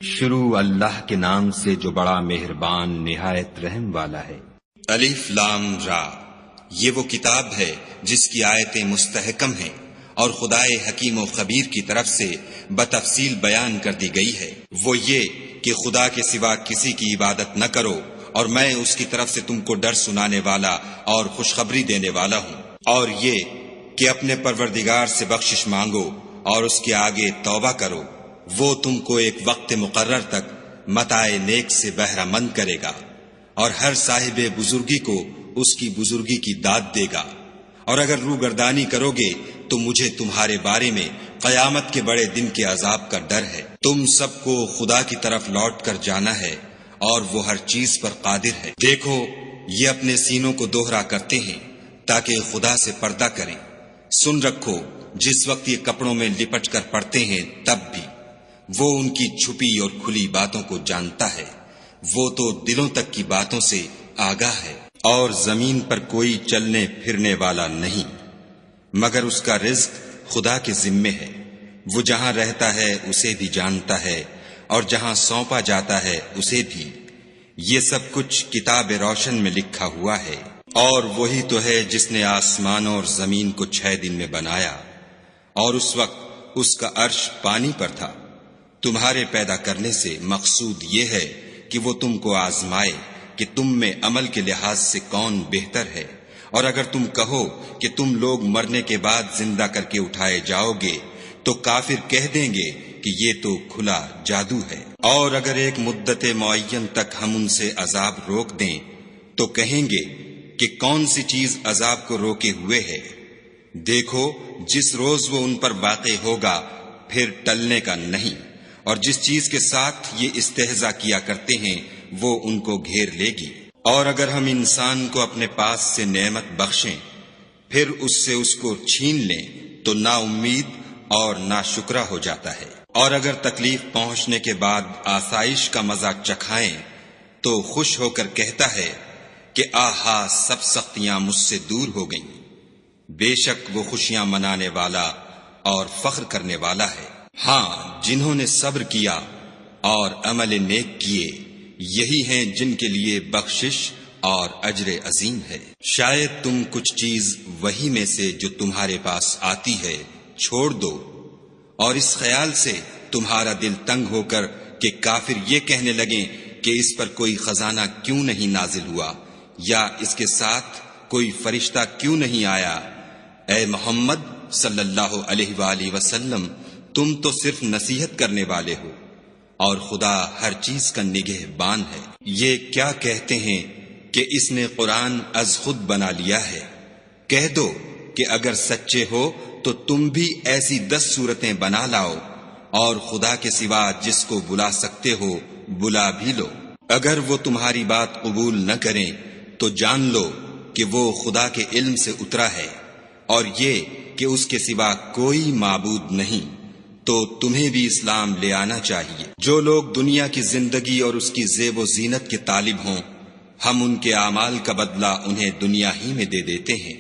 شروع اللہ کے نام سے جو بڑا مہربان نہایت رحم والا ہے۔ الف لام را، یہ وہ کتاب ہے جس کی آیتیں مستحکم ہیں اور خدائے حکیم و خبیر کی طرف سے بتفصیل بیان کر دی گئی ہے۔ وہ یہ کہ خدا کے سوا کسی کی عبادت نہ کرو، اور میں اس کی طرف سے تم کو ڈر سنانے والا اور خوشخبری دینے والا ہوں۔ اور یہ کہ اپنے پروردگار سے بخشش مانگو اور اس کے آگے توبہ کرو، وہ تم کو ایک وقت مقرر تک متاع نیک سے بہرہ مند کرے گا، اور ہر صاحب بزرگی کو اس کی بزرگی کی داد دے گا۔ اور اگر روگردانی کرو گے تو مجھے تمہارے بارے میں قیامت کے بڑے دن کے عذاب کا ڈر ہے۔ تم سب کو خدا کی طرف لوٹ کر جانا ہے، اور وہ ہر چیز پر قادر ہے۔ دیکھو، یہ اپنے سینوں کو دوہرا کرتے ہیں تاکہ خدا سے پردہ کریں۔ سن رکھو، جس وقت یہ کپڑوں میں لپٹ کر پڑتے ہیں تب بھی وہ ان کی چھپی اور کھلی باتوں کو جانتا ہے۔ وہ تو دلوں تک کی باتوں سے آگاہ ہے۔ اور زمین پر کوئی چلنے پھرنے والا نہیں مگر اس کا رزق خدا کے ذمے ہے۔ وہ جہاں رہتا ہے اسے بھی جانتا ہے، اور جہاں سونپا جاتا ہے اسے بھی۔ یہ سب کچھ کتاب روشن میں لکھا ہوا ہے۔ اور وہی تو ہے جس نے آسمانوں اور زمین کو 6 دن میں بنایا، اور اس وقت اس کا عرش پانی پر تھا۔ تمہارے پیدا کرنے سے مقصود یہ ہے کہ وہ تم کو آزمائے کہ تم میں عمل کے لحاظ سے کون بہتر ہے۔ اور اگر تم کہو کہ تم لوگ مرنے کے بعد زندہ کر کے اٹھائے جاؤ گے تو کافر کہہ دیں گے کہ یہ تو کھلا جادو ہے۔ اور اگر ایک مدت معین تک ہم ان سے عذاب روک دیں تو کہیں گے کہ کون سی چیز عذاب کو روکے ہوئے ہے۔ دیکھو، جس روز وہ ان پر واقع ہوگا پھر ٹلنے کا نہیں، اور جس چیز کے ساتھ یہ استہزاء کیا کرتے ہیں وہ ان کو گھیر لے گی۔ اور اگر ہم انسان کو اپنے پاس سے نعمت بخشیں پھر اس سے اس کو چھین لیں تو نا امید اور نا شکرہ ہو جاتا ہے۔ اور اگر تکلیف پہنچنے کے بعد آسائش کا مزہ چکھائیں تو خوش ہو کر کہتا ہے کہ آہا، سب سختیاں مجھ سے دور ہو گئیں۔ بے شک وہ خوشیاں منانے والا اور فخر کرنے والا ہے۔ ہاں، جنہوں نے صبر کیا اور عمل نیک کیے، یہی ہیں جن کے لیے بخشش اور اجر عظیم ہے۔ شاید تم کچھ چیز وہی میں سے جو تمہارے پاس آتی ہے چھوڑ دو، اور اس خیال سے تمہارا دل تنگ ہو کر کہ کافر یہ کہنے لگیں کہ اس پر کوئی خزانہ کیوں نہیں نازل ہوا، یا اس کے ساتھ کوئی فرشتہ کیوں نہیں آیا۔ اے محمد صلی اللہ علیہ وآلہ وسلم، تم تو صرف نصیحت کرنے والے ہو، اور خدا ہر چیز کا نگہبان ہے۔ یہ کیا کہتے ہیں کہ اس نے قرآن از خود بنا لیا ہے؟ کہہ دو کہ اگر سچے ہو تو تم بھی ایسی 10 صورتیں بنا لاؤ، اور خدا کے سوا جس کو بلا سکتے ہو بلا بھی لو۔ اگر وہ تمہاری بات قبول نہ کریں تو جان لو کہ وہ خدا کے علم سے اترا ہے، اور یہ کہ اس کے سوا کوئی معبود نہیں، تو تمہیں بھی اسلام لے آنا چاہیے۔ جو لوگ دنیا کی زندگی اور اس کی زیب و زینت کے طالب ہوں، ہم ان کے اعمال کا بدلہ انہیں دنیا ہی میں دے دیتے ہیں،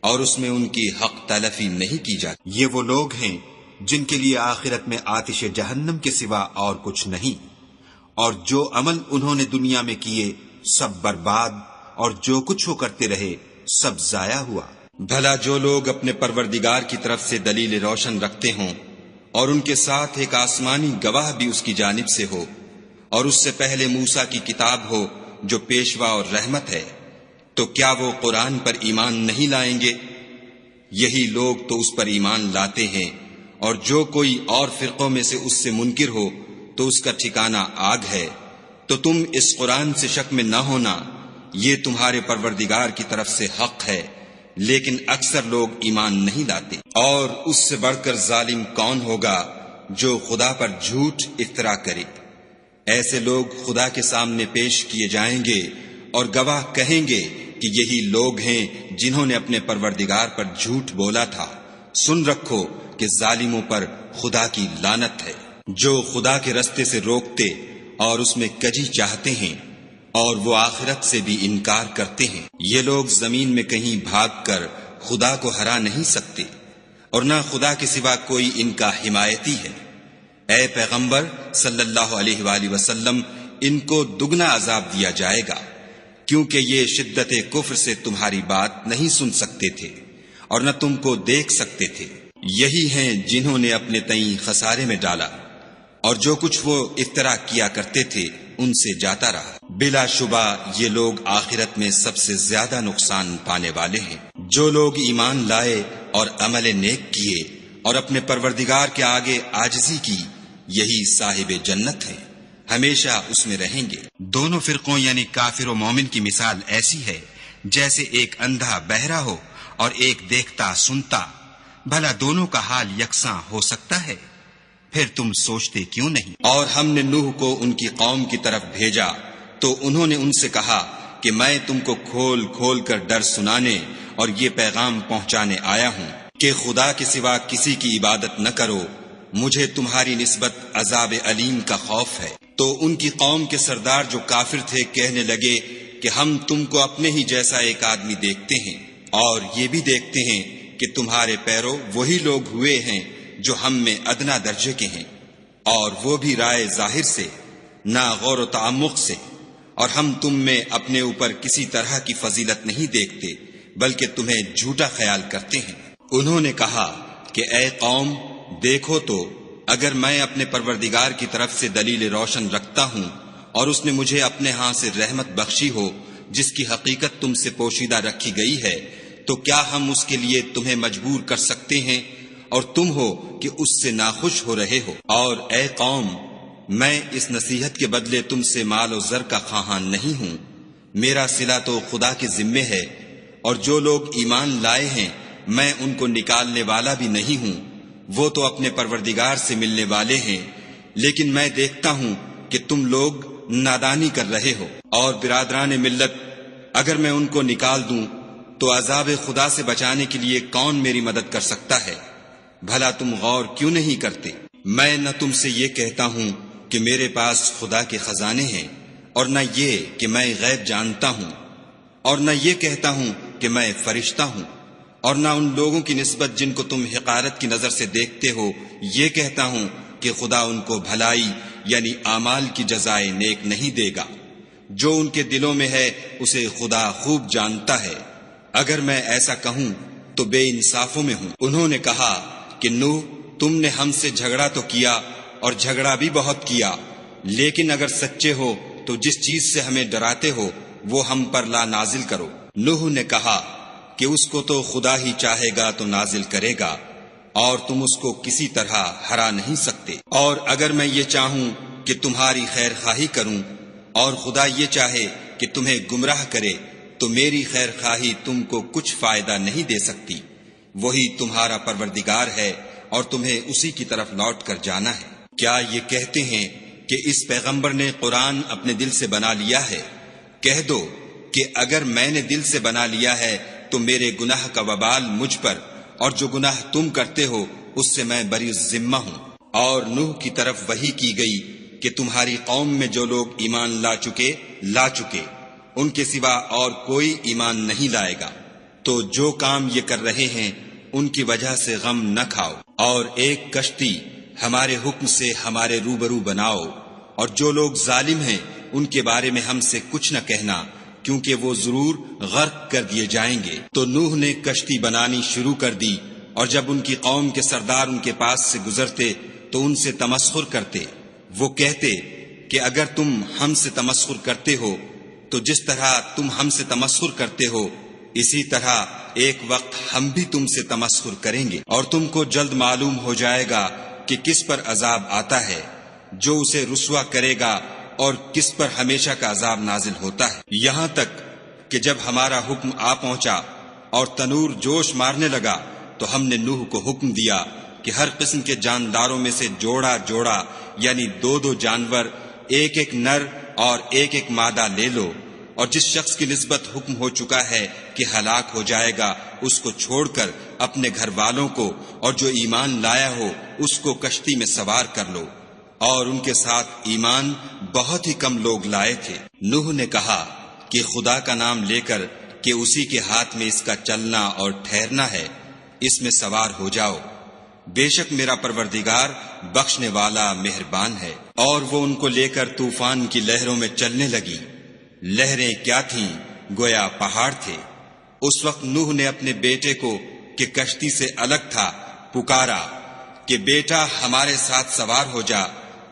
اور اس میں ان کی حق تلفی نہیں کی جاتی۔ یہ وہ لوگ ہیں جن کے لیے آخرت میں آتش جہنم کے سوا اور کچھ نہیں، اور جو عمل انہوں نے دنیا میں کیے سب برباد، اور جو کچھ وہ کرتے رہے سب ضائع ہوا۔ بھلا جو لوگ اپنے پروردگار کی طرف سے دلیل روشن رکھتے ہوں، اور ان کے ساتھ ایک آسمانی گواہ بھی اس کی جانب سے ہو، اور اس سے پہلے موسیٰ کی کتاب ہو جو پیشوا اور رحمت ہے، تو کیا وہ قرآن پر ایمان نہیں لائیں گے؟ یہی لوگ تو اس پر ایمان لاتے ہیں، اور جو کوئی اور فرقوں میں سے اس سے منکر ہو تو اس کا ٹھکانہ آگ ہے۔ تو تم اس قرآن سے شک میں نہ ہونا، یہ تمہارے پروردگار کی طرف سے حق ہے، لیکن اکثر لوگ ایمان نہیں لاتے۔ اور اس سے بڑھ کر ظالم کون ہوگا جو خدا پر جھوٹ افترا کرے؟ ایسے لوگ خدا کے سامنے پیش کیے جائیں گے اور گواہ کہیں گے کہ یہی لوگ ہیں جنہوں نے اپنے پروردگار پر جھوٹ بولا تھا۔ سن رکھو کہ ظالموں پر خدا کی لعنت ہے، جو خدا کے رستے سے روکتے اور اس میں کجی چاہتے ہیں، اور وہ آخرت سے بھی انکار کرتے ہیں۔ یہ لوگ زمین میں کہیں بھاگ کر خدا کو ہرا نہیں سکتے، اور نہ خدا کے سوا کوئی ان کا حمایتی ہے۔ اے پیغمبر صلی اللہ علیہ وآلہ وسلم، ان کو دگنا عذاب دیا جائے گا، کیونکہ یہ شدت کفر سے تمہاری بات نہیں سن سکتے تھے اور نہ تم کو دیکھ سکتے تھے۔ یہی ہیں جنہوں نے اپنے تئیں خسارے میں ڈالا، اور جو کچھ وہ افترا کیا کرتے تھے ان سے جاتا رہا۔ بلا شبہ یہ لوگ آخرت میں سب سے زیادہ نقصان پانے والے ہیں۔ جو لوگ ایمان لائے اور عمل نیک کیے اور اپنے پروردگار کے آگے عاجزی کی، یہی صاحب جنت ہیں، ہمیشہ اس میں رہیں گے۔ دونوں فرقوں یعنی کافر و مومن کی مثال ایسی ہے جیسے ایک اندھا بہرا ہو اور ایک دیکھتا سنتا۔ بھلا دونوں کا حال یکساں ہو سکتا ہے؟ پھر تم سوچتے کیوں نہیں؟ اور ہم نے نوح کو ان کی قوم کی طرف بھیجا تو انہوں نے ان سے کہا کہ میں تم کو کھول کھول کر ڈر سنانے اور یہ پیغام پہنچانے آیا ہوں کہ خدا کے سوا کسی کی عبادت نہ کرو، مجھے تمہاری نسبت عذاب علیم کا خوف ہے۔ تو ان کی قوم کے سردار جو کافر تھے کہنے لگے کہ ہم تم کو اپنے ہی جیسا ایک آدمی دیکھتے ہیں، اور یہ بھی دیکھتے ہیں کہ تمہارے پیرو وہی لوگ ہوئے ہیں جو ہم میں ادنا درجے کے ہیں، اور وہ بھی رائے ظاہر سے، نہ غور و تعمق سے، اور ہم تم میں اپنے اوپر کسی طرح کی فضیلت نہیں دیکھتے بلکہ تمہیں جھوٹا خیال کرتے ہیں۔ انہوں نے کہا کہ اے قوم، دیکھو تو اگر میں اپنے پروردگار کی طرف سے دلیل روشن رکھتا ہوں اور اس نے مجھے اپنے ہاں سے رحمت بخشی ہو جس کی حقیقت تم سے پوشیدہ رکھی گئی ہے، تو کیا ہم اس کے لیے تمہیں مجبور کر سکتے ہیں اور تم ہو کہ اس سے ناخوش ہو رہے ہو؟ اور اے قوم، میں اس نصیحت کے بدلے تم سے مال و زر کا خواہاں نہیں ہوں، میرا صلہ تو خدا کے ذمے ہے، اور جو لوگ ایمان لائے ہیں میں ان کو نکالنے والا بھی نہیں ہوں، وہ تو اپنے پروردگار سے ملنے والے ہیں، لیکن میں دیکھتا ہوں کہ تم لوگ نادانی کر رہے ہو۔ اور برادران ملت، اگر میں ان کو نکال دوں تو عذاب خدا سے بچانے کے لیے کون میری مدد کر سکتا ہے؟ بھلا تم غور کیوں نہیں کرتے؟ میں نہ تم سے یہ کہتا ہوں کہ میرے پاس خدا کے خزانے ہیں، اور نہ یہ کہ میں غیب جانتا ہوں، اور نہ یہ کہتا ہوں کہ میں فرشتہ ہوں، اور نہ ان لوگوں کی نسبت جن کو تم حقارت کی نظر سے دیکھتے ہو یہ کہتا ہوں کہ خدا ان کو بھلائی یعنی اعمال کی جزائے نیک نہیں دے گا۔ جو ان کے دلوں میں ہے اسے خدا خوب جانتا ہے، اگر میں ایسا کہوں تو بے انصافوں میں ہوں۔ انہوں نے کہا کہ نوح، تم نے ہم سے جھگڑا تو کیا اور جھگڑا بھی بہت کیا، لیکن اگر سچے ہو تو جس چیز سے ہمیں ڈراتے ہو وہ ہم پر لا نازل کرو۔ نوح نے کہا کہ اس کو تو خدا ہی چاہے گا تو نازل کرے گا، اور تم اس کو کسی طرح ہرا نہیں سکتے۔ اور اگر میں یہ چاہوں کہ تمہاری خیر خواہی کروں اور خدا یہ چاہے کہ تمہیں گمراہ کرے تو میری خیر خواہی تم کو کچھ فائدہ نہیں دے سکتی۔ وہی تمہارا پروردگار ہے اور تمہیں اسی کی طرف لوٹ کر جانا ہے۔ کیا یہ کہتے ہیں کہ اس پیغمبر نے قرآن اپنے دل سے بنا لیا ہے؟ کہہ دو کہ اگر میں نے دل سے بنا لیا ہے تو میرے گناہ کا وبال مجھ پر، اور جو گناہ تم کرتے ہو اس سے میں بری ذمہ ہوں۔ اور نوح کی طرف وحی کی گئی کہ تمہاری قوم میں جو لوگ ایمان لا چکے ان کے سوا اور کوئی ایمان نہیں لائے گا، تو جو کام یہ کر رہے ہیں ان کی وجہ سے غم نہ کھاؤ، اور ایک کشتی ہمارے حکم سے ہمارے روبرو بناؤ، اور جو لوگ ظالم ہیں ان کے بارے میں ہم سے کچھ نہ کہنا، کیونکہ وہ ضرور غرق کر دیے جائیں گے۔ تو نوح نے کشتی بنانی شروع کر دی، اور جب ان کی قوم کے سردار ان کے پاس سے گزرتے تو ان سے تمسخر کرتے۔ وہ کہتے کہ اگر تم ہم سے تمسخر کرتے ہو تو جس طرح تم ہم سے تمسخر کرتے ہو اسی طرح ایک وقت ہم بھی تم سے تمسخر کریں گے، اور تم کو جلد معلوم ہو جائے گا کہ کس پر عذاب آتا ہے جو اسے رسوا کرے گا اور کس پر ہمیشہ کا عذاب نازل ہوتا ہے۔ یہاں تک کہ جب ہمارا حکم آ پہنچا اور تنور جوش مارنے لگا تو ہم نے نوح کو حکم دیا کہ ہر قسم کے جانداروں میں سے جوڑا جوڑا یعنی 2 جانور، ایک نر اور ایک مادہ لے لو، اور جس شخص کی نسبت حکم ہو چکا ہے کہ ہلاک ہو جائے گا اس کو چھوڑ کر اپنے گھر والوں کو اور جو ایمان لایا ہو اس کو کشتی میں سوار کر لو۔ اور ان کے ساتھ ایمان بہت ہی کم لوگ لائے تھے۔ نوح نے کہا کہ خدا کا نام لے کر کہ اسی کے ہاتھ میں اس کا چلنا اور ٹھہرنا ہے، اس میں سوار ہو جاؤ۔ بے شک میرا پروردگار بخشنے والا مہربان ہے۔ اور وہ ان کو لے کر طوفان کی لہروں میں چلنے لگی۔ لہریں کیا تھیں؟ گویا پہاڑ تھے۔ اس وقت نوح نے اپنے بیٹے کو کہ کشتی سے الگ تھا پکارا کہ بیٹا ہمارے ساتھ سوار ہو جا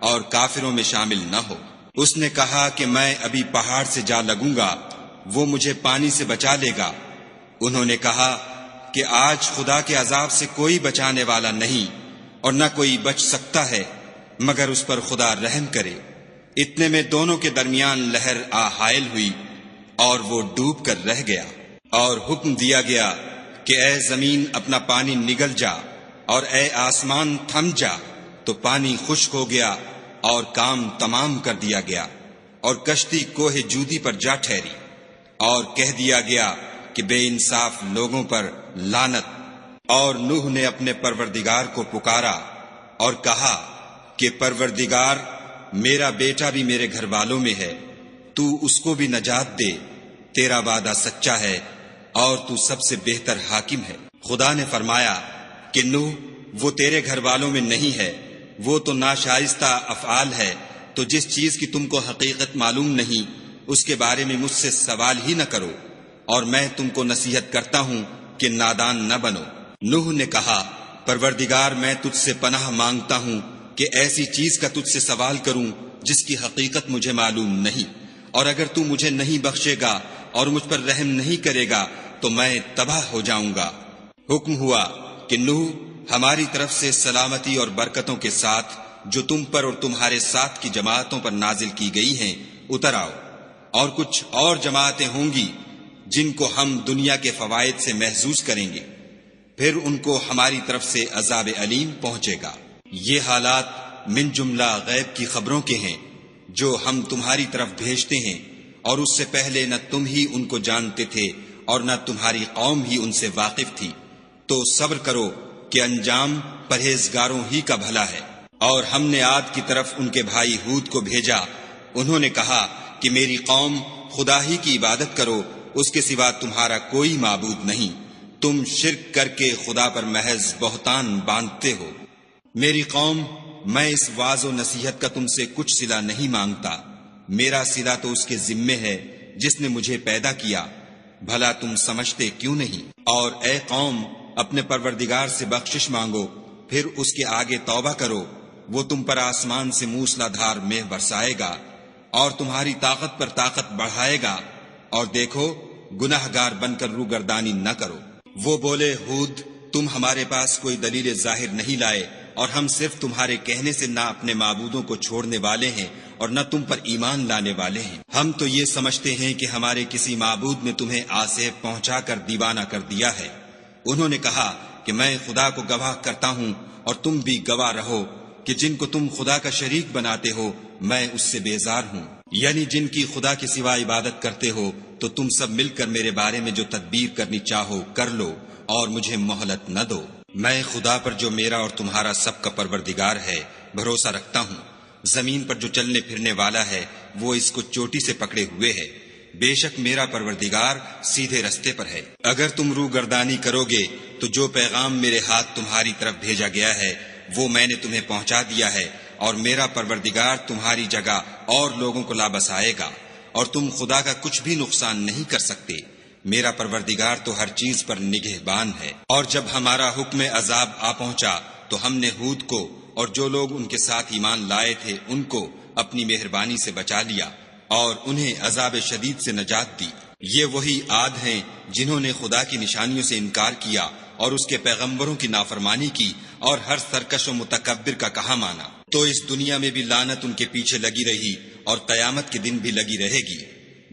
اور کافروں میں شامل نہ ہو۔ اس نے کہا کہ میں ابھی پہاڑ سے جا لگوں گا، وہ مجھے پانی سے بچا لے گا۔ انہوں نے کہا کہ آج خدا کے عذاب سے کوئی بچانے والا نہیں اور نہ کوئی بچ سکتا ہے مگر اس پر خدا رحم کرے۔ اتنے میں دونوں کے درمیان لہر آ حائل ہوئی اور وہ ڈوب کر رہ گیا، اور حکم دیا گیا کہ اے زمین اپنا پانی نگل جا اور اے آسمان تھم جا، تو پانی خشک ہو گیا اور کام تمام کر دیا گیا، اور کشتی کوہ جودی پر جا ٹھہری، اور کہہ دیا گیا کہ بے انصاف لوگوں پر لعنت۔ اور نوح نے اپنے پروردگار کو پکارا اور کہا کہ پروردگار میرا بیٹا بھی میرے گھر والوں میں ہے، تو اس کو بھی نجات دے، تیرا وعدہ سچا ہے اور تو سب سے بہتر حاکم ہے۔ خدا نے فرمایا کہ نوح وہ تیرے گھر والوں میں نہیں ہے، وہ تو ناشائستہ افعال ہے، تو جس چیز کی تم کو حقیقت معلوم نہیں اس کے بارے میں مجھ سے سوال ہی نہ کرو، اور میں تم کو نصیحت کرتا ہوں کہ نادان نہ بنو۔ نوح نے کہا پروردگار میں تجھ سے پناہ مانگتا ہوں کہ ایسی چیز کا تجھ سے سوال کروں جس کی حقیقت مجھے معلوم نہیں، اور اگر تو مجھے نہیں بخشے گا اور مجھ پر رحم نہیں کرے گا تو میں تباہ ہو جاؤں گا۔ حکم ہوا کہ نوح ہماری طرف سے سلامتی اور برکتوں کے ساتھ جو تم پر اور تمہارے ساتھ کی جماعتوں پر نازل کی گئی ہیں اتر آؤ، اور کچھ اور جماعتیں ہوں گی جن کو ہم دنیا کے فوائد سے محظوظ کریں گے، پھر ان کو ہماری طرف سے عذاب علیم پہنچے گا۔ یہ حالات من جملہ غیب کی خبروں کے ہیں جو ہم تمہاری طرف بھیجتے ہیں، اور اس سے پہلے نہ تم ہی ان کو جانتے تھے اور نہ تمہاری قوم ہی ان سے واقف تھی، تو صبر کرو کہ انجام پرہیزگاروں ہی کا بھلا ہے۔ اور ہم نے عاد کی طرف ان کے بھائی ہود کو بھیجا، انہوں نے کہا کہ میری قوم خدا ہی کی عبادت کرو، اس کے سوا تمہارا کوئی معبود نہیں، تم شرک کر کے خدا پر محض بہتان باندھتے ہو۔ میری قوم میں اس واعظ و نصیحت کا تم سے کچھ صلہ نہیں مانگتا، میرا صلہ تو اس کے ذمے ہے جس نے مجھے پیدا کیا، بھلا تم سمجھتے کیوں نہیں؟ اور اے قوم اپنے پروردگار سے بخشش مانگو، پھر اس کے آگے توبہ کرو، وہ تم پر آسمان سے موسلا دھار مے برسائے گا اور تمہاری طاقت پر طاقت بڑھائے گا، اور دیکھو گناہ گار بن کر روگردانی نہ کرو۔ وہ بولے ہود تم ہمارے پاس کوئی دلیل ظاہر نہیں لائے، اور ہم صرف تمہارے کہنے سے نہ اپنے معبودوں کو چھوڑنے والے ہیں اور نہ تم پر ایمان لانے والے ہیں، ہم تو یہ سمجھتے ہیں کہ ہمارے کسی معبود نے تمہیں آسیب پہنچا کر دیوانہ کر دیا ہے۔ انہوں نے کہا کہ میں خدا کو گواہ کرتا ہوں اور تم بھی گواہ رہو کہ جن کو تم خدا کا شریک بناتے ہو میں اس سے بیزار ہوں، یعنی جن کی خدا کے سوا عبادت کرتے ہو، تو تم سب مل کر میرے بارے میں جو تدبیر کرنی چاہو کر لو اور مجھے مہلت نہ دو۔ میں خدا پر جو میرا اور تمہارا سب کا پروردگار ہے بھروسہ رکھتا ہوں، زمین پر جو چلنے پھرنے والا ہے وہ اس کو چوٹی سے پکڑے ہوئے ہے، بے شک میرا پروردگار سیدھے رستے پر ہے۔ اگر تم روگردانی کرو گے تو جو پیغام میرے ہاتھ تمہاری طرف بھیجا گیا ہے وہ میں نے تمہیں پہنچا دیا ہے، اور میرا پروردگار تمہاری جگہ اور لوگوں کو لا بسائے گا، اور تم خدا کا کچھ بھی نقصان نہیں کر سکتے، میرا پروردگار تو ہر چیز پر نگہبان ہے۔ اور جب ہمارا حکم عذاب آ پہنچا تو ہم نے ہود کو اور جو لوگ ان کے ساتھ ایمان لائے تھے ان کو اپنی مہربانی سے بچا لیا اور انہیں عذاب شدید سے نجات دی۔ یہ وہی عاد ہیں جنہوں نے خدا کی نشانیوں سے انکار کیا اور اس کے پیغمبروں کی نافرمانی کی اور ہر سرکش و متکبر کا کہا مانا، تو اس دنیا میں بھی لعنت ان کے پیچھے لگی رہی اور قیامت کے دن بھی لگی رہے گی۔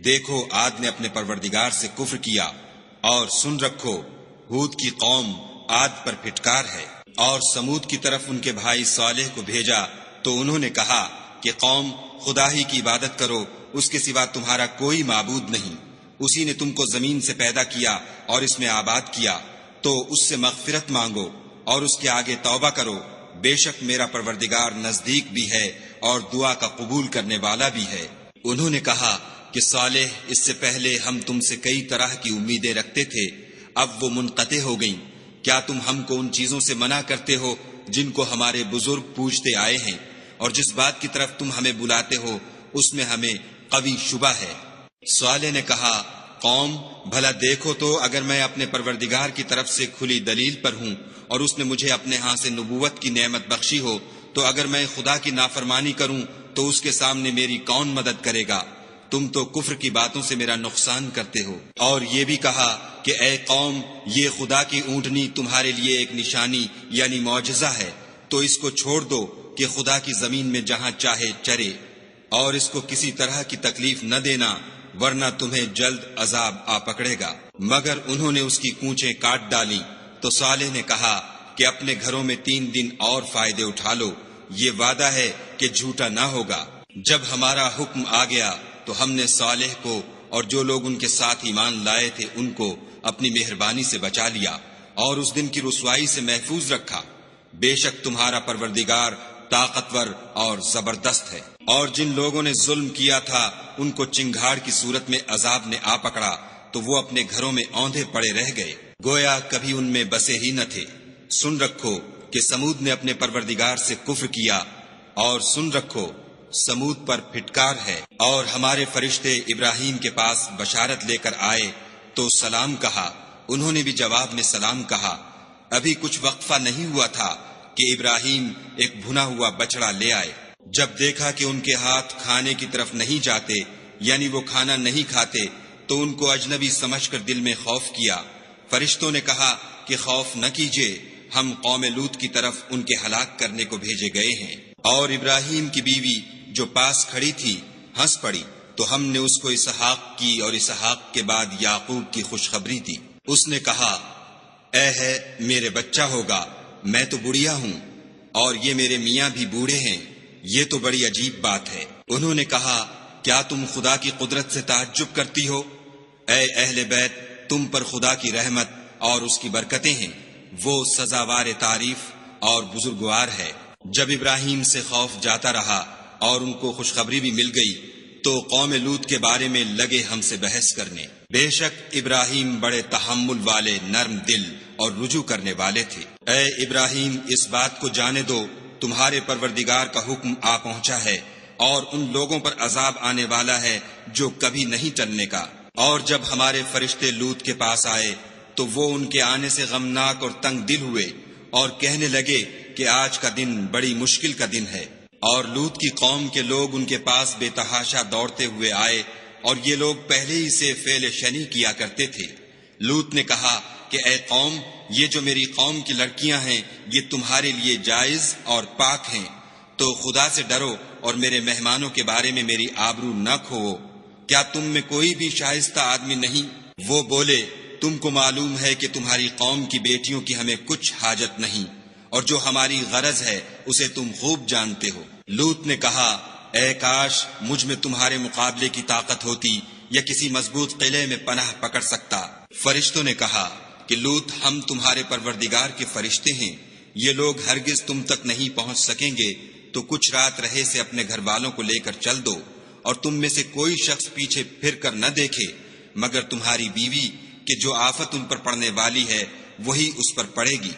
دیکھو عاد نے اپنے پروردگار سے کفر کیا، اور سن رکھو ہود کی قوم عاد پر پھٹکار ہے۔ اور سمود کی طرف ان کے بھائی صالح کو بھیجا تو انہوں نے کہا کہ قوم خدا ہی کی عبادت کرو، اس کے سوا تمہارا کوئی معبود نہیں، اسی نے تم کو زمین سے پیدا کیا اور اس میں آباد کیا، تو اس سے مغفرت مانگو اور اس کے آگے توبہ کرو، بے شک میرا پروردگار نزدیک بھی ہے اور دعا کا قبول کرنے والا بھی ہے۔ انہوں نے کہا کہ صالح اس سے پہلے ہم تم سے کئی طرح کی امیدیں رکھتے تھے، اب وہ منقطع ہو گئیں، کیا تم ہم کو ان چیزوں سے منع کرتے ہو جن کو ہمارے بزرگ پوجتے آئے ہیں، اور جس بات کی طرف تم ہمیں بلاتے ہو اس میں ہمیں قوی شبہ ہے۔ صالح نے کہا، قوم بھلا دیکھو تو اگر میں اپنے پروردگار کی طرف سے کھلی دلیل پر ہوں اور اس نے مجھے اپنے ہاں سے نبوت کی نعمت بخشی ہو، تو اگر میں خدا کی نافرمانی کروں تو اس کے سامنے میری کون مدد کرے گا؟ تم تو کفر کی باتوں سے میرا نقصان کرتے ہو۔ اور یہ بھی کہا کہ اے قوم، یہ خدا کی اونٹنی تمہارے لیے ایک نشانی یعنی معجزہ ہے، تو اس کو چھوڑ دو کہ خدا کی زمین میں جہاں چاہے چرے، اور اس کو کسی طرح کی تکلیف نہ دینا، ورنہ تمہیں جلد عذاب آ پکڑے گا۔ مگر انہوں نے اس کی کونچیں کاٹ ڈالی۔ تو صالح نے کہا کہ اپنے گھروں میں 3 دن اور فائدے اٹھا لو، یہ وعدہ ہے کہ جھوٹا نہ ہوگا۔ جب ہمارا حکم آ گیا تو ہم نے صالح کو اور جو لوگ ان کے ساتھ ایمان لائے تھے ان کو اپنی مہربانی سے بچا لیا اور اس دن کی رسوائی سے محفوظ رکھا۔ بے شک تمہارا پروردگار طاقتور اور زبردست ہے۔ اور جن لوگوں نے ظلم کیا تھا ان کو چنگھاڑ کی صورت میں عذاب نے آ پکڑا تو وہ اپنے گھروں میں اوندھے پڑے رہ گئے، گویا کبھی ان میں بسے ہی نہ تھے۔ سن رکھو کہ سمود نے اپنے پروردگار سے کفر کیا، اور سن رکھو سمود پر پھٹکار ہے۔ اور ہمارے فرشتے ابراہیم کے پاس بشارت لے کر آئے تو سلام کہا، انہوں نے بھی جواب میں سلام کہا۔ ابھی کچھ وقفہ نہیں ہوا تھا کہ ابراہیم ایک بھنا ہوا بچڑا لے آئے۔ جب دیکھا کہ ان کے ہاتھ کھانے کی طرف نہیں جاتے، یعنی وہ کھانا نہیں کھاتے، تو ان کو اجنبی سمجھ کر دل میں خوف کیا۔ فرشتوں نے کہا کہ خوف نہ کیجیے، ہم قوم لوط کی طرف ان کے ہلاک کرنے کو بھیجے گئے ہیں۔ اور ابراہیم کی بیوی جو پاس کھڑی تھی ہنس پڑی، تو ہم نے اس کو اسحاق کی اور اسحاق کے بعد یعقوب کی خوشخبری دی۔ اس نے کہا، اے ہے میرے بچہ ہوگا، میں تو بڑھیا ہوں اور یہ میرے میاں بھی بوڑھے ہیں، یہ تو بڑی عجیب بات ہے۔ انہوں نے کہا، کیا تم خدا کی قدرت سے تعجب کرتی ہو؟ اے اہل بیت، تم پر خدا کی رحمت اور اس کی برکتیں ہیں، وہ سزاوار تعریف اور بزرگوار ہے۔ جب ابراہیم سے خوف جاتا رہا اور ان کو خوشخبری بھی مل گئی تو قوم لوط کے بارے میں لگے ہم سے بحث کرنے۔ بے شک ابراہیم بڑے تحمل والے، نرم دل اور رجوع کرنے والے تھے۔ اے ابراہیم، اس بات کو جانے دو تمہارے پروردگار کا حکم آ پہنچا ہے، اور ان لوگوں پر عذاب آنے والا ہے جو کبھی نہیں ٹلنے کا۔ اور جب ہمارے فرشتے لوط کے پاس آئے تو وہ ان کے آنے سے غمناک اور تنگ دل ہوئے اور کہنے لگے کہ آج کا دن بڑی مشکل کا دن ہے۔ اور لوط کی قوم کے لوگ ان کے پاس بے تحاشا دوڑتے ہوئے آئے، اور یہ لوگ پہلے ہی سے فعل شنی کیا کرتے تھے۔ لوط نے کہا کہ اے قوم، یہ جو میری قوم کی لڑکیاں ہیں یہ تمہارے لیے جائز اور پاک ہیں، تو خدا سے ڈرو اور میرے مہمانوں کے بارے میں میری آبرو نہ کھوو۔ کیا تم میں کوئی بھی شائستہ آدمی نہیں؟ وہ بولے، تم کو معلوم ہے کہ تمہاری قوم کی بیٹیوں کی ہمیں کچھ حاجت نہیں، اور جو ہماری غرض ہے اسے تم خوب جانتے ہو۔ لوط نے کہا، اے کاش مجھ میں تمہارے مقابلے کی طاقت ہوتی یا کسی مضبوط قلعے میں پناہ پکڑ سکتا۔ فرشتوں نے کہا کہ لوط، ہم تمہارے پروردگار کے فرشتے ہیں، یہ لوگ ہرگز تم تک نہیں پہنچ سکیں گے، تو کچھ رات رہے سے اپنے گھر والوں کو لے کر چل دو، اور تم میں سے کوئی شخص پیچھے پھر کر نہ دیکھے مگر تمہاری بیوی، کہ جو آفت ان پر پڑنے والی ہے وہی اس پر پڑے گی۔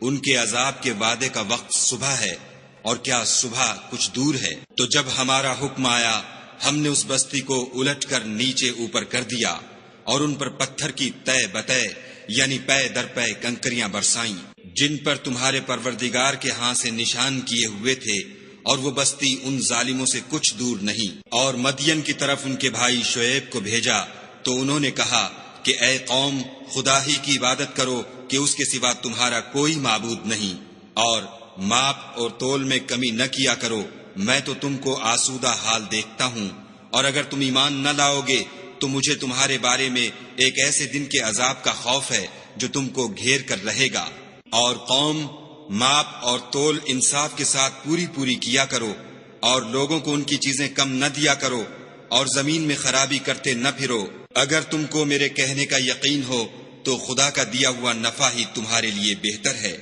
ان کے عذاب کے وعدے کا وقت صبح ہے، اور کیا صبح کچھ دور ہے؟ تو جب ہمارا حکم آیا ہم نے اس بستی کو الٹ کر نیچے اوپر کر دیا، اور ان پر پتھر کی تہ بتہ یعنی پے در پے کنکریاں برسائیں، جن پر تمہارے پروردگار کے ہاں سے نشان کیے ہوئے تھے، اور وہ بستی ان ظالموں سے کچھ دور نہیں۔ اور مدین کی طرف ان کے بھائی شعیب کو بھیجا تو انہوں نے کہا کہ اے قوم، خدا ہی کی عبادت کرو کہ اس کے سوا تمہارا کوئی معبود نہیں، اور ماپ اور تول میں کمی نہ کیا کرو، میں تو تم کو آسودہ حال دیکھتا ہوں، اور اگر تم ایمان نہ لاؤ گے تو مجھے تمہارے بارے میں ایک ایسے دن کے عذاب کا خوف ہے جو تم کو گھیر کر رہے گا۔ اور قوم، ماپ اور تول انصاف کے ساتھ پوری کیا کرو، اور لوگوں کو ان کی چیزیں کم نہ دیا کرو، اور زمین میں خرابی کرتے نہ پھرو۔ اگر تم کو میرے کہنے کا یقین ہو تو خدا کا دیا ہوا نفع ہی تمہارے لیے بہتر ہے،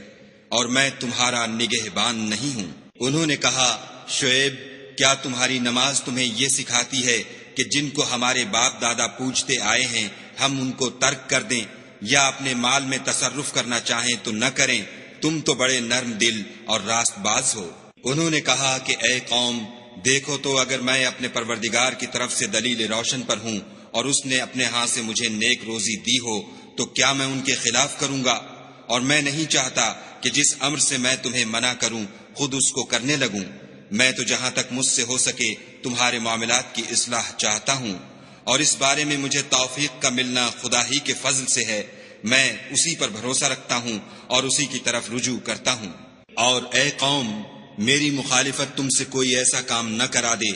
اور میں تمہارا نگہبان نہیں ہوں۔ انہوں نے کہا، شعیب، کیا تمہاری نماز تمہیں یہ سکھاتی ہے کہ جن کو ہمارے باپ دادا پوجتے آئے ہیں ہم ان کو ترک کر دیں، یا اپنے مال میں تصرف کرنا چاہیں تو نہ کریں، تم تو بڑے نرم دل اور راست باز ہو۔ انہوں نے کہا کہ اے قوم، دیکھو تو اگر میں اپنے پروردگار کی طرف سے دلیل روشن پر ہوں اور اس نے اپنے ہاں سے مجھے نیک روزی دی ہو تو کیا میں ان کے خلاف کروں گا؟ اور میں نہیں چاہتا کہ جس امر سے میں تمہیں منع کروں خود اس کو کرنے لگوں۔ میں تو جہاں تک مجھ سے ہو سکے تمہارے معاملات کی اصلاح چاہتا ہوں، اور اس بارے میں مجھے توفیق کا ملنا خدا ہی کے فضل سے ہے۔ میں اسی پر بھروسہ رکھتا ہوں اور اسی کی طرف رجوع کرتا ہوں۔ اور اے قوم، میری مخالفت تم سے کوئی ایسا کام نہ کرا دے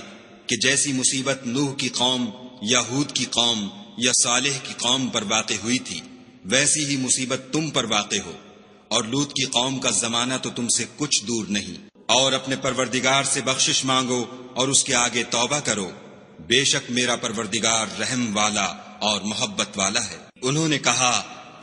کہ جیسی مصیبت نوح کی قوم یا ہود کی قوم یا صالح کی قوم پر واقع ہوئی تھی، ویسی ہی مصیبت تم پر واقع ہو۔ اور لوط کی قوم کا زمانہ تو تم سے کچھ دور نہیں۔ اور اپنے پروردگار سے بخشش مانگو اور اس کے آگے توبہ کرو، بے شک میرا پروردگار رحم والا اور محبت والا ہے۔ انہوں نے کہا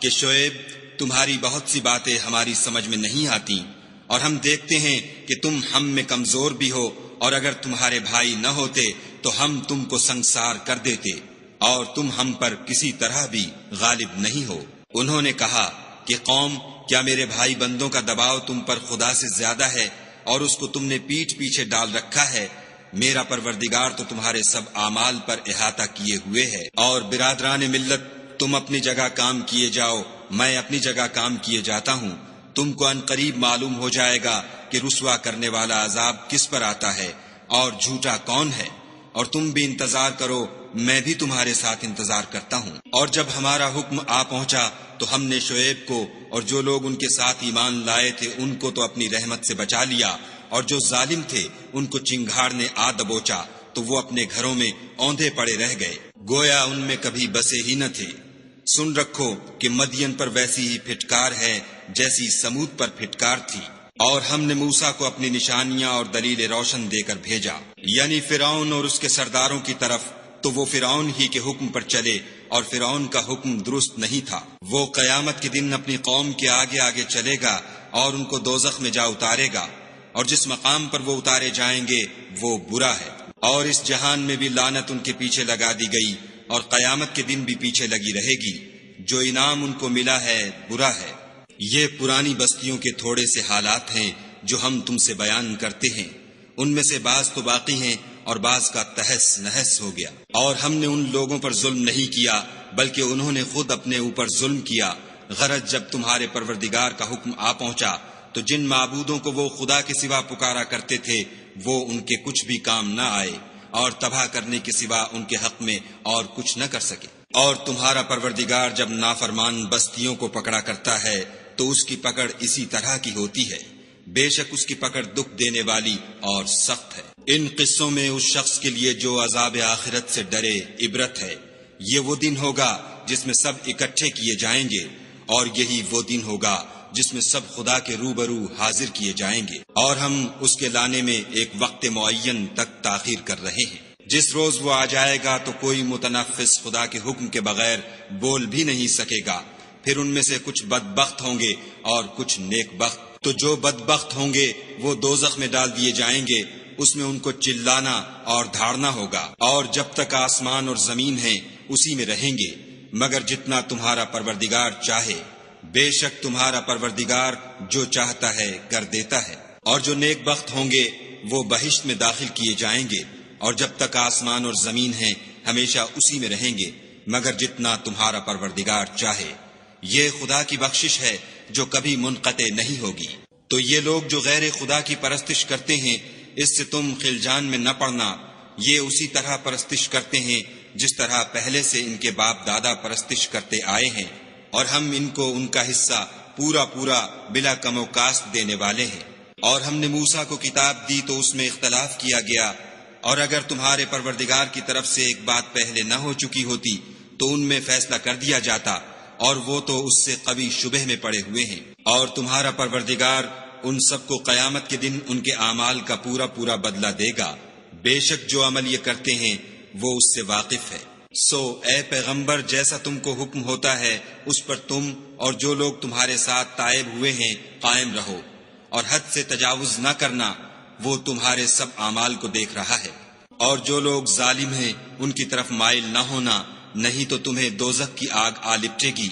کہ شعیب، تمہاری بہت سی باتیں ہماری سمجھ میں نہیں آتی، اور ہم دیکھتے ہیں کہ تم ہم میں کمزور بھی ہو، اور اگر تمہارے بھائی نہ ہوتے تو ہم تم کو سنگسار کر دیتے، اور تم ہم پر کسی طرح بھی غالب نہیں ہو۔ انہوں نے کہا کہ قوم، کیا میرے بھائی بندوں کا دباؤ تم پر خدا سے زیادہ ہے اور اس کو تم نے پیٹھ پیچھے ڈال رکھا ہے؟ میرا پروردگار تو تمہارے سب اعمال پر احاطہ کیے ہوئے ہے۔ اور برادران ملت، تم اپنی جگہ کام کیے جاؤ، میں اپنی جگہ کام کیے جاتا ہوں۔ تم کو ان قریب معلوم ہو جائے گا کہ رسوا کرنے والا عذاب کس پر آتا ہے اور جھوٹا کون ہے، اور تم بھی انتظار کرو، میں بھی تمہارے ساتھ انتظار کرتا ہوں۔ اور جب ہمارا حکم آ پہنچا تو ہم نے شعیب کو اور جو لوگ ان کے ساتھ ایمان لائے تھے ان کو تو اپنی رحمت سے بچا لیا، اور جو ظالم تھے ان کو چنگھاڑ نے آ دبوچا تو وہ اپنے گھروں میں اوندھے پڑے رہ گئے، گویا ان میں کبھی بسے ہی نہ تھے۔ سن رکھو کہ مدین پر ویسی ہی پھٹکار ہے جیسی سمود پر پھٹکار تھی۔ اور ہم نے موسیٰ کو اپنی نشانیاں اور دلیل روشن دے کر بھیجا، یعنی فرعون اور اس کے سرداروں کی طرف، تو وہ فرعون ہی کے حکم پر چلے، اور فرعون کا حکم درست نہیں تھا۔ وہ قیامت کے دن اپنی قوم کے آگے آگے چلے گا اور ان کو دوزخ میں جا اتارے گا، اور جس مقام پر وہ اتارے جائیں گے وہ برا ہے۔ اور اس جہان میں بھی لعنت ان کے پیچھے لگا دی گئی، اور قیامت کے دن بھی پیچھے لگی رہے گی۔ جو انعام ان کو ملا ہے برا ہے۔ یہ پرانی بستیوں کے تھوڑے سے حالات ہیں جو ہم تم سے بیان کرتے ہیں، ان میں سے بعض تو باقی ہیں اور بعض کا تہس نہس ہو گیا۔ اور ہم نے ان لوگوں پر ظلم نہیں کیا بلکہ انہوں نے خود اپنے اوپر ظلم کیا۔ غرض جب تمہارے پروردگار کا حکم آ پہنچا تو جن معبودوں کو وہ خدا کے سوا پکارا کرتے تھے وہ ان کے کچھ بھی کام نہ آئے، اور تباہ کرنے کے سوا ان کے حق میں اور کچھ نہ کر سکے۔ اور تمہارا پروردگار جب نافرمان بستیوں کو پکڑا کرتا ہے تو اس کی پکڑ اسی طرح کی ہوتی ہے، بے شک اس کی پکڑ دکھ دینے والی اور سخت ہے۔ ان قصوں میں اس شخص کے لیے جو عذاب آخرت سے ڈرے عبرت ہے۔ یہ وہ دن ہوگا جس میں سب اکٹھے کیے جائیں گے، اور یہی وہ دن ہوگا جس میں سب خدا کے روبرو حاضر کیے جائیں گے، اور ہم اس کے لانے میں ایک وقت معین تک تاخیر کر رہے ہیں۔ جس روز وہ آ جائے گا تو کوئی متنفس خدا کے حکم کے بغیر بول بھی نہیں سکے گا۔ پھر ان میں سے کچھ بدبخت ہوں گے اور کچھ نیک بخت۔ تو جو بدبخت ہوں گے وہ دوزخ میں ڈال دیے جائیں گے، اس میں ان کو چلانا اور دھاڑنا ہوگا، اور جب تک آسمان اور زمین ہیں اسی میں رہیں گے، مگر جتنا تمہارا پروردگار چاہے۔ بے شک تمہارا پروردگار جو چاہتا ہے کر دیتا ہے۔ اور جو نیک بخت ہوں گے وہ بہشت میں داخل کیے جائیں گے، اور جب تک آسمان اور زمین ہیں ہمیشہ اسی میں رہیں گے، مگر جتنا تمہارا پروردگار چاہے۔ یہ خدا کی بخشش ہے جو کبھی منقطع نہیں ہوگی۔ تو یہ لوگ جو غیر خدا کی پرستش کرتے ہیں، اس سے تم خلجان میں نہ پڑنا۔ یہ اسی طرح پرستش کرتے ہیں جس طرح پہلے سے ان کے باپ دادا پرستش کرتے آئے ہیں، اور ہم ان کو ان کا حصہ پورا پورا بلا کم و کاست دینے والے ہیں۔ اور ہم نے موسیٰ کو کتاب دی تو اس میں اختلاف کیا گیا، اور اگر تمہارے پروردگار کی طرف سے ایک بات پہلے نہ ہو چکی ہوتی تو ان میں فیصلہ کر دیا جاتا، اور وہ تو اس سے قوی شبہ میں پڑے ہوئے ہیں۔ اور تمہارا پروردگار ان سب کو قیامت کے دن ان کے اعمال کا پورا پورا بدلہ دے گا، بے شک جو عمل یہ کرتے ہیں وہ اس سے واقف ہے۔ سو اے پیغمبر، جیسا تم کو حکم ہوتا ہے اس پر تم اور جو لوگ تمہارے ساتھ تائب ہوئے ہیں قائم رہو، اور حد سے تجاوز نہ کرنا، وہ تمہارے سب اعمال کو دیکھ رہا ہے۔ اور جو لوگ ظالم ہیں ان کی طرف مائل نہ ہونا، نہیں تو تمہیں دوزخ کی آگ آ لپٹے گی،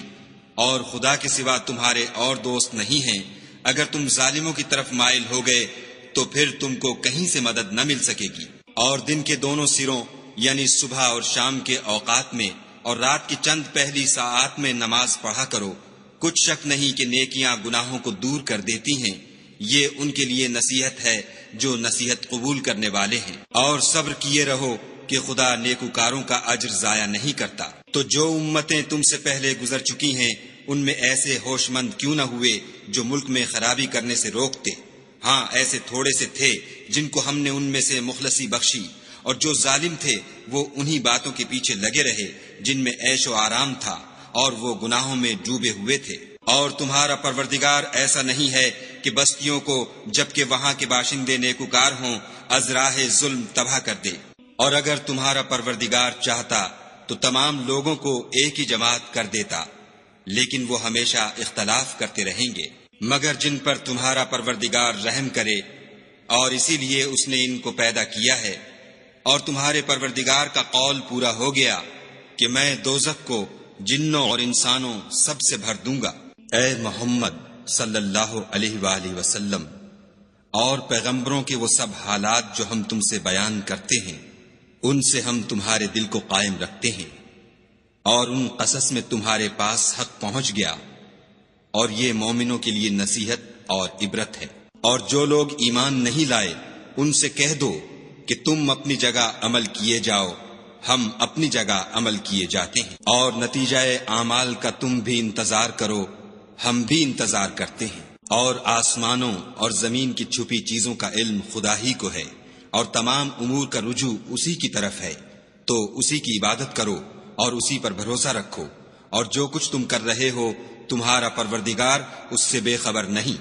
اور خدا کے سوا تمہارے اور دوست نہیں ہیں اگر تم ظالموں کی طرف مائل ہو گئے تو پھر تم کو کہیں سے مدد نہ مل سکے گی۔ اور دن کے دونوں سروں یعنی صبح اور شام کے اوقات میں اور رات کی چند پہلی ساعات میں نماز پڑھا کرو، کچھ شک نہیں کہ نیکیاں گناہوں کو دور کر دیتی ہیں، یہ ان کے لیے نصیحت ہے جو نصیحت قبول کرنے والے ہیں۔ اور صبر کیے رہو کہ خدا نیکوکاروں کا اجر ضائع نہیں کرتا۔ تو جو امتیں تم سے پہلے گزر چکی ہیں ان میں ایسے ہوش مند کیوں نہ ہوئے جو ملک میں خرابی کرنے سے روکتے؟ ہاں ایسے تھوڑے سے تھے جن کو ہم نے ان میں سے مخلصی بخشی، اور جو ظالم تھے وہ انہی باتوں کے پیچھے لگے رہے جن میں عیش و آرام تھا، اور وہ گناہوں میں ڈوبے ہوئے تھے۔ اور تمہارا پروردگار ایسا نہیں ہے کہ بستیوں کو جبکہ وہاں کے باشندے نیکوکار ہوں از راہ ظلم تباہ کر دے، اور اگر تمہارا پروردگار چاہتا تو تمام لوگوں کو ایک ہی جماعت کر دیتا، لیکن وہ ہمیشہ اختلاف کرتے رہیں گے، مگر جن پر تمہارا پروردگار رحم کرے، اور اسی لیے اس نے ان کو پیدا کیا ہے۔ اور تمہارے پروردگار کا قول پورا ہو گیا کہ میں دوزخ کو جنوں اور انسانوں سب سے بھر دوں گا۔ اے محمد صلی اللہ علیہ وآلہ وسلم اور پیغمبروں کے وہ سب حالات جو ہم تم سے بیان کرتے ہیں ان سے ہم تمہارے دل کو قائم رکھتے ہیں، اور ان قصص میں تمہارے پاس حق پہنچ گیا، اور یہ مومنوں کے لیے نصیحت اور عبرت ہے۔ اور جو لوگ ایمان نہیں لائے ان سے کہہ دو کہ تم اپنی جگہ عمل کیے جاؤ، ہم اپنی جگہ عمل کیے جاتے ہیں، اور نتیجہ اعمال کا تم بھی انتظار کرو، ہم بھی انتظار کرتے ہیں۔ اور آسمانوں اور زمین کی چھپی چیزوں کا علم خدا ہی کو ہے، اور تمام امور کا رجوع اسی کی طرف ہے، تو اسی کی عبادت کرو اور اسی پر بھروسہ رکھو، اور جو کچھ تم کر رہے ہو تمہارا پروردگار اس سے بے خبر نہیں۔